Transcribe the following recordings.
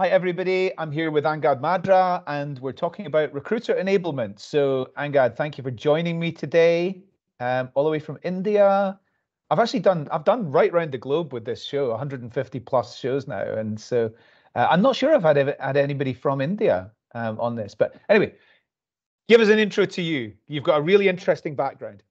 Hi, everybody. I'm here with Angad Madra, and we're talking about recruiter enablement. So, Angad, thank you for joining me today, all the way from India. I've done right around the globe with this show, 150 plus shows now, and so I'm not sure if I've had anybody from India on this. But anyway, give us an intro to you. You've got a really interesting background.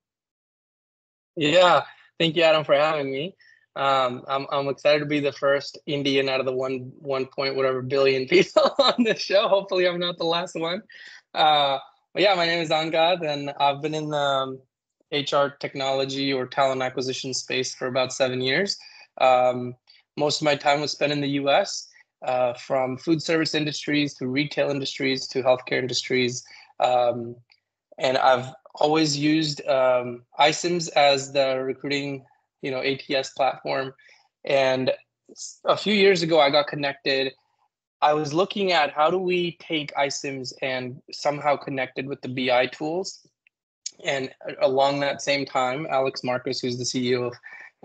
Yeah, thank you, Adam, for having me. I'm excited to be the first Indian out of the one point whatever billion people on this show. Hopefully, I'm not the last one. But yeah, my name is Angad, and I've been in the HR technology or talent acquisition space for about 7 years. Most of my time was spent in the U.S., from food service industries to retail industries to healthcare industries. And I've always used iCIMS as the recruiting, ATS platform. And a few years ago, I got connected. I was looking at how do we take iCIMS and somehow connect it with the BI tools. And along that same time, Alex Marcus, who's the CEO of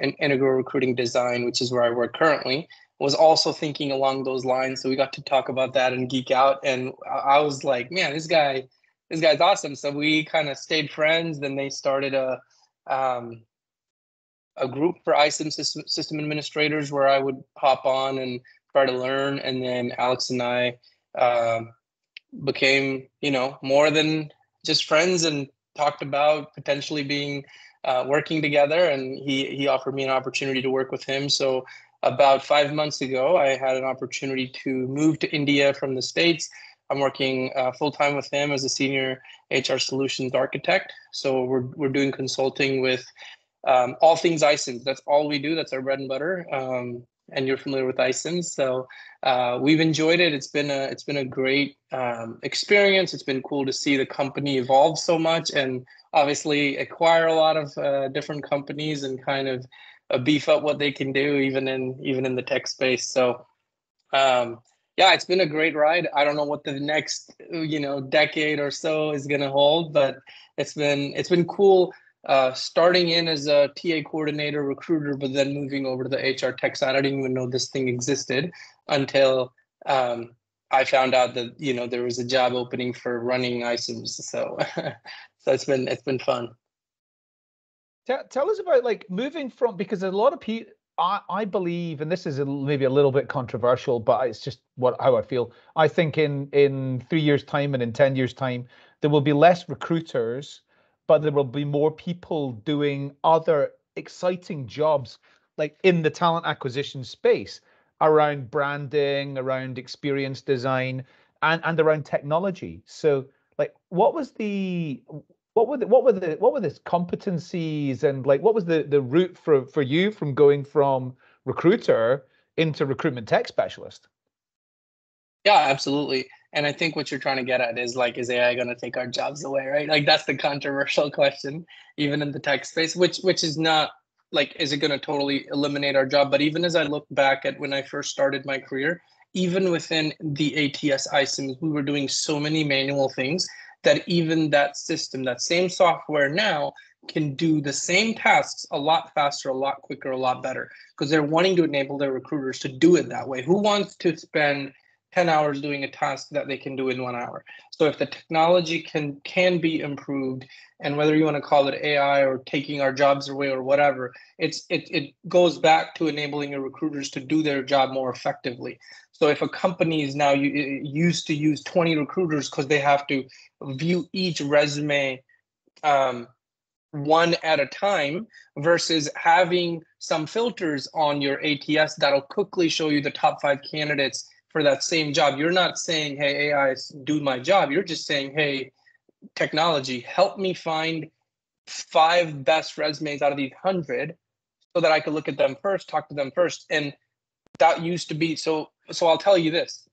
Integral Recruiting Design, which is where I work currently, was also thinking along those lines. So we got to talk about that and geek out. And I was like, man, this guy's awesome. So we kind of stayed friends. Then they started a group for iCIMS system administrators where I would hop on and try to learn. And then Alex and I became, more than just friends and talked about potentially being working together. And he offered me an opportunity to work with him. So about 5 months ago, I had an opportunity to move to India from the States. I'm working full-time with him as a senior HR solutions architect. So we're doing consulting with all things iCIMS. That's all we do. That's our bread and butter. And you're familiar with iCIMS. So we've enjoyed it. It's been a great experience. It's been cool to see the company evolve so much and obviously acquire a lot of different companies and kind of beef up what they can do even in the tech space. So yeah, it's been a great ride. I don't know what the next, decade or so is going to hold, but it's been cool starting in as a TA coordinator, recruiter, but then moving over to the HR tech side. I didn't even know this thing existed until I found out that, there was a job opening for running iCIMS. So, so it's been fun. Tell us about like moving from, because a lot of people, I believe, and this is maybe a little bit controversial, but it's just how I feel. I think in 3 years' time and in 10 years' time, there will be less recruiters, but there will be more people doing other exciting jobs, like in the talent acquisition space, around branding, around experience design, and around technology. So, like, what were the competencies, and like what was the route for you from going from recruiter into recruitment tech specialist? Yeah, absolutely. And I think what you're trying to get at is like, is AI going to take our jobs away, right? Like that's the controversial question, even in the tech space, which is not like, is it going to totally eliminate our job? But even as I look back at when I first started my career, even within the ATS iCIMS, we were doing so many manual things that even that system, that same software now can do the same tasks a lot faster, a lot quicker, a lot better, because they're wanting to enable their recruiters to do it that way. Who wants to spend 10 hours doing a task that they can do in 1 hour? So if the technology can be improved, and whether you want to call it AI or taking our jobs away or whatever, it goes back to enabling your recruiters to do their job more effectively. So if a company is now used to use 20 recruiters because they have to view each resume one at a time versus having some filters on your ATS that'll quickly show you the top 5 candidates for that same job. You're not saying, hey, AI, do my job. You're just saying, hey, technology, help me find 5 best resumes out of these 100 so that I could look at them first, talk to them first. And that used to be, so I'll tell you this.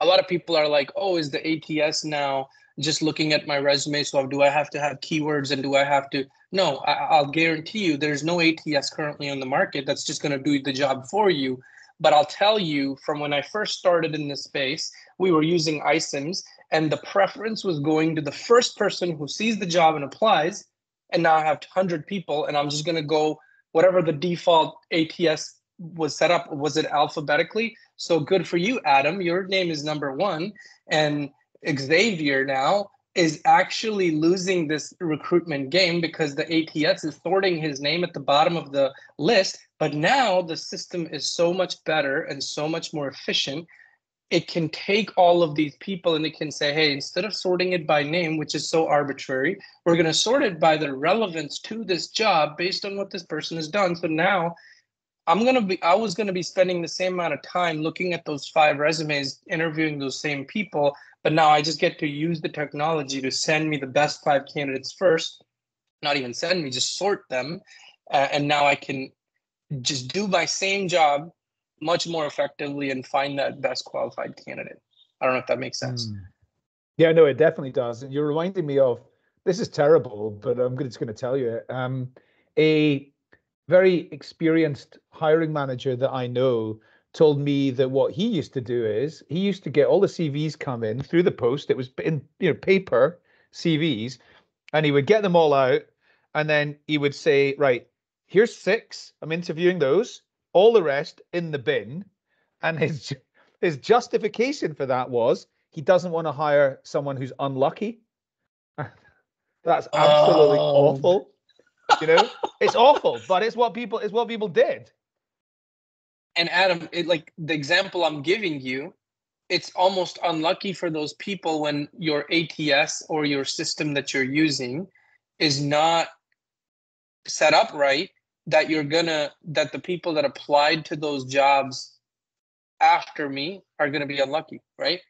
A lot of people are like, oh, is the ATS now just looking at my resume? So do I have to have keywords, and do I have to? No, I'll guarantee you there's no ATS currently on the market that's just going to do the job for you. But I'll tell you, from when I first started in this space, we were using iCIMS, and the preference was going to the first person who sees the job and applies. And now I have 100 people, and I'm just going to go whatever the default ATS was set up, was it alphabetically? So good for you, Adam. Your name is number one. And Xavier now is actually losing this recruitment game because the ATS is sorting his name at the bottom of the list. But now the system is so much better and so much more efficient. It can take all of these people and it can say, hey, instead of sorting it by name, which is so arbitrary, we're going to sort it by the relevance to this job based on what this person has done. So now I was going to be spending the same amount of time looking at those 5 resumes, interviewing those same people, but now I just get to use the technology to send me the best 5 candidates first, not even send me, just sort them. And now I can just do my same job much more effectively and find that best qualified candidate. I don't know if that makes sense. Yeah, no, it definitely does. And you're reminding me of, this is terrible, but I'm just going to tell you, a very experienced hiring manager that I know told me that what he used to do is he used to get all the CVs come in through the post. It was in paper CVs, and he would get them all out, and then he would say, right, here's 6. I'm interviewing those. All the rest in the bin. And his justification for that was he doesn't want to hire someone who's unlucky. That's absolutely Oh, awful. It's awful, but it's what people did. and Adam, like the example I'm giving you, it's almost unlucky for those people when your ATS or your system that you're using is not set up right, that that the people that applied to those jobs after me are gonna be unlucky, right?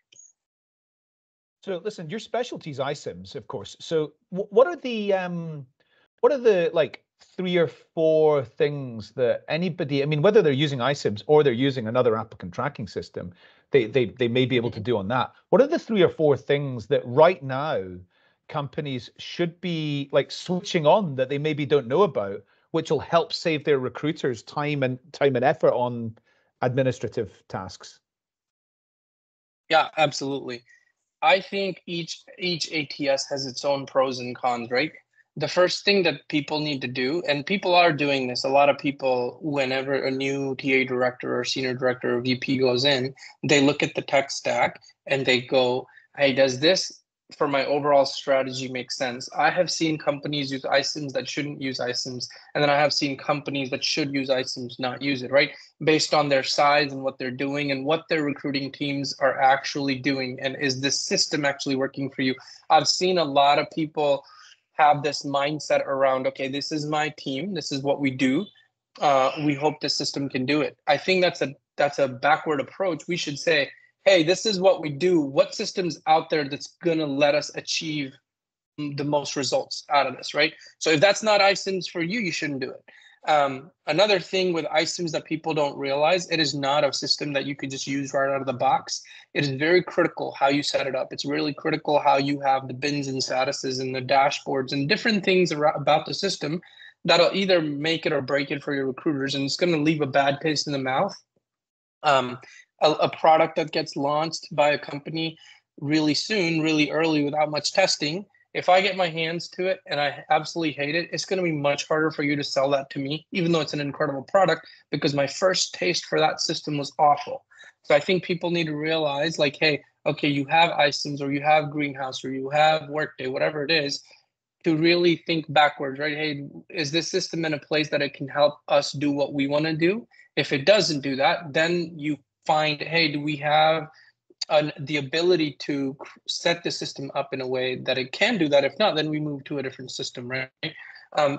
So listen, your specialty is iSIMS, of course. So what are the like 3 or 4 things that anybody, I mean, whether they're using iSIMS or they're using another applicant tracking system, they may be able to do on that. What are the 3 or 4 things that right now companies should be like switching on that they maybe don't know about, which will help save their recruiters time and effort on administrative tasks? Yeah, absolutely. I think each ATS has its own pros and cons, right? The first thing that people need to do, and people are doing this, a lot of people, whenever a new TA director or senior director or VP goes in, they look at the tech stack and they go, hey, does this for my overall strategy make sense? I have seen companies use iSIMS that shouldn't use iSIMS, and then I have seen companies that should use iSIMS not use it, right? Based on their size and what they're doing and what their recruiting teams are actually doing. And is this system actually working for you? I've seen a lot of people have this mindset around, okay, this is my team, this is what we do. We hope the system can do it. I think that's a backward approach. We should say, hey, this is what we do. What system's out there that's going to let us achieve the most results out of this, right? So if that's not iSIMS for you, you shouldn't do it. Another thing with iSIMS that people don't realize, it is not a system that you could just use right out of the box. It is very critical how you set it up. It's really critical how you have the bins and statuses and the dashboards and different things about the system that'll either make it or break it for your recruiters, and it's going to leave a bad taste in the mouth. A product that gets launched by a company really soon, really early, without much testing, if I get my hands to it and I absolutely hate it, it's going to be much harder for you to sell that to me, even though it's an incredible product, because my first taste for that system was awful. So I think people need to realize, like, hey, okay, you have iSIMS or you have Greenhouse or you have Workday, whatever it is, to really think backwards, right? Hey, is this system in a place that it can help us do what we want to do? If it doesn't do that, then you find, hey, do we have the ability to set the system up in a way that it can do that? If not, then we move to a different system, right?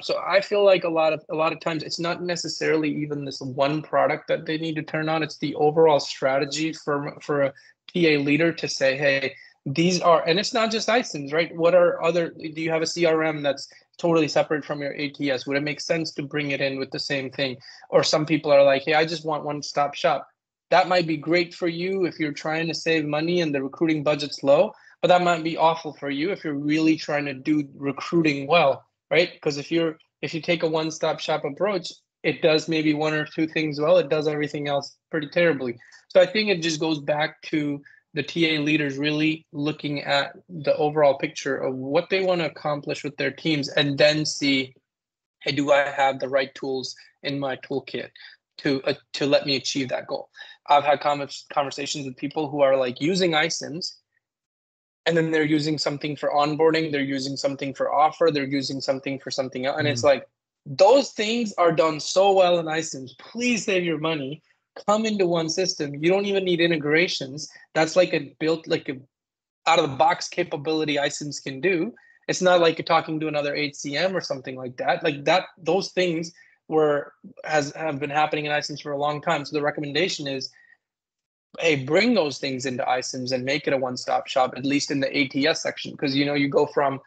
So I feel like a lot of times it's not necessarily even this one product that they need to turn on. It's the overall strategy for a TA leader to say, hey, these are, and it's not just iSIMS, right? What are other? Do you have a CRM that's totally separate from your ATS? Would it make sense to bring it in with the same thing? Or some people are like, hey, I just want one-stop shop. That might be great for you if you're trying to save money and the recruiting budget's low, but that might be awful for you if you're really trying to do recruiting well, right? Because if you take a one-stop shop approach, it does maybe 1 or 2 things well, it does everything else pretty terribly. So I think it just goes back to the TA leaders really looking at the overall picture of what they want to accomplish with their teams, and then see, hey, do I have the right tools in my toolkit? to let me achieve that goal. I've had conversations with people who are like using iSIMs, and then they're using something for onboarding, they're using something for offer, they're using something for something else. And it's like, those things are done so well in iSIMs. Please save your money. Come into one system. You don't even need integrations. That's like a built, like a out of the box capability iSIMs can do. It's not like you're talking to another HCM or something like that. Like that, those things have been happening in iSIMs for a long time. So the recommendation is, hey, bring those things into iSIMs and make it a one-stop shop, at least in the ATS section. Because, you know, you go from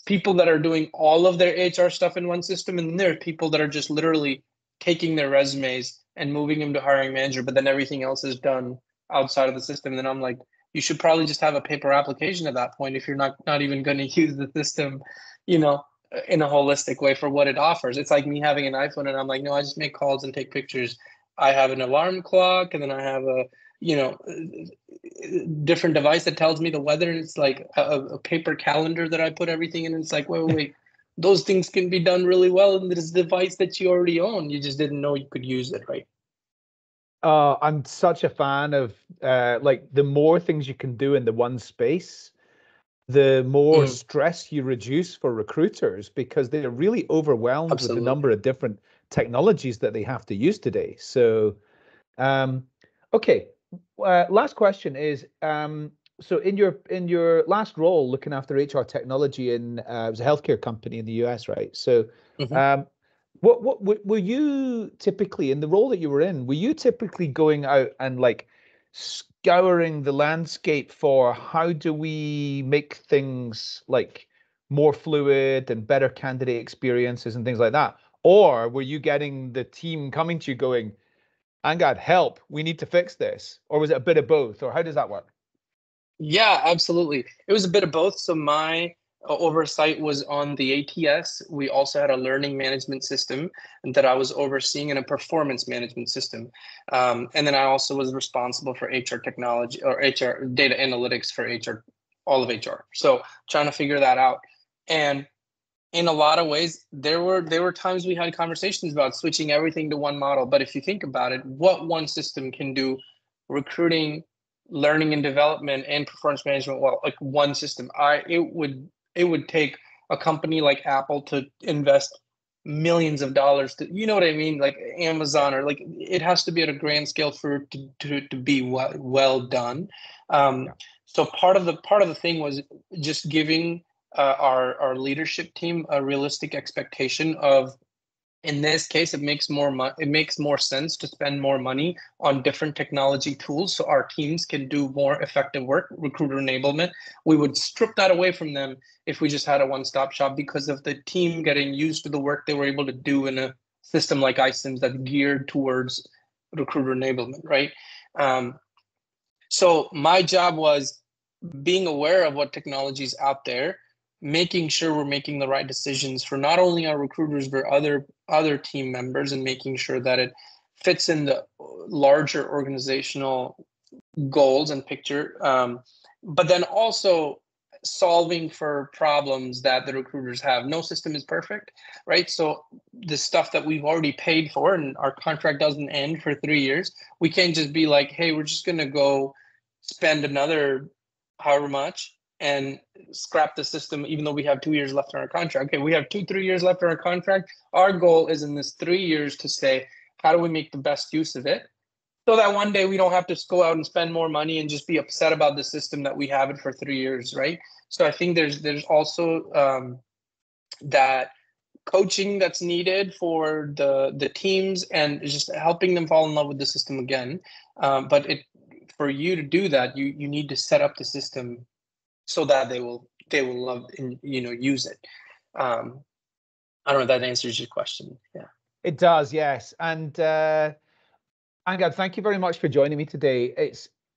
people that are doing all of their HR stuff in one system, and then there are people that are just literally taking their resumes and moving them to hiring manager, but then everything else is done outside of the system. And then I'm like, you should probably just have a paper application at that point if you're not even going to use the system, you know, in a holistic way for what it offers. It's like me having an iPhone and I'm like, no, I just make calls and take pictures. I have an alarm clock, and then I have a, you know, different device that tells me the weather. And it's like a paper calendar that I put everything in. And it's like, wait, those things can be done really well in this device that you already own. You just didn't know you could use it, right? I'm such a fan of like the more things you can do in the one space, the more stress you reduce for recruiters, because they're really overwhelmed with the number of different technologies that they have to use today. So, okay, last question is, so in your last role looking after HR technology in it was a healthcare company in the US, right? So, what were you typically in the role that you were in? Were you typically going out and like scouring the landscape for how do we make things like more fluid and better candidate experiences and things like that? Or were you getting the team coming to you going, Angad, help, we need to fix this? Or was it a bit of both? Or how does that work? Yeah, absolutely. It was a bit of both. So my oversight was on the ATS. We also had a learning management system that I was overseeing, and a performance management system. And then I also was responsible for HR technology or HR data analytics for HR, all of HR. So trying to figure that out. And in a lot of ways, there were times we had conversations about switching everything to one model. But if you think about it, what one system can do, recruiting, learning and development, and performance management, well, like one system, it would take a company like Apple to invest millions of dollars to, you know what I mean, like Amazon, or like it has to be at a grand scale for to be well done. So part of the thing was just giving our leadership team a realistic expectation of, in this case, it makes more sense to spend more money on different technology tools so our teams can do more effective work. Recruiter enablement, we would strip that away from them if we just had a one-stop shop, because of the team getting used to the work they were able to do in a system like iSIMS that's geared towards recruiter enablement, right? So my job was being aware of what technology is out there, making sure we're making the right decisions for not only our recruiters but other team members, and making sure that it fits in the larger organizational goals and picture. But then also solving for problems that the recruiters have. No system is perfect, right? So the stuff that we've already paid for and our contract doesn't end for 3 years, we can't just be like, hey, we're just going to go spend another however much and scrap the system, even though we have 2 years left on our contract. Okay, we have 3 years left on our contract. Our goal is in this 3 years to say, how do we make the best use of it, so that one day we don't have to go out and spend more money and just be upset about the system that we have it for 3 years, right? So I think there's also that coaching that's needed for the teams, and just helping them fall in love with the system again. But for you to do that, you need to set up the system so that they will love and use it. I don't know if that answers your question. Yeah, it does, yes. And Angad, thank you very much for joining me today.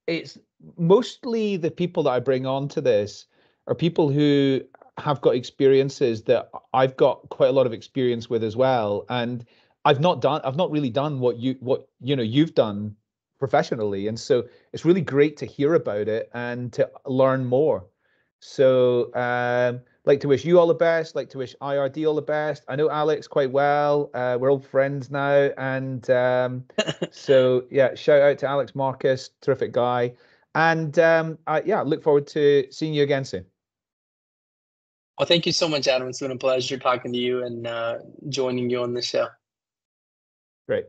It's mostly the people that I bring on to this are people who have got experiences that I've got quite a lot of experience with as well. And I've not really done what you've done professionally. And so it's really great to hear about it and to learn more. So like to wish you all the best. Like to wish IRD all the best. I know Alex quite well. We're old friends now, and so yeah, shout out to Alex Marcus, terrific guy. And yeah, look forward to seeing you again soon. Well, thank you so much, Adam. It's been a pleasure talking to you and joining you on the show. Great.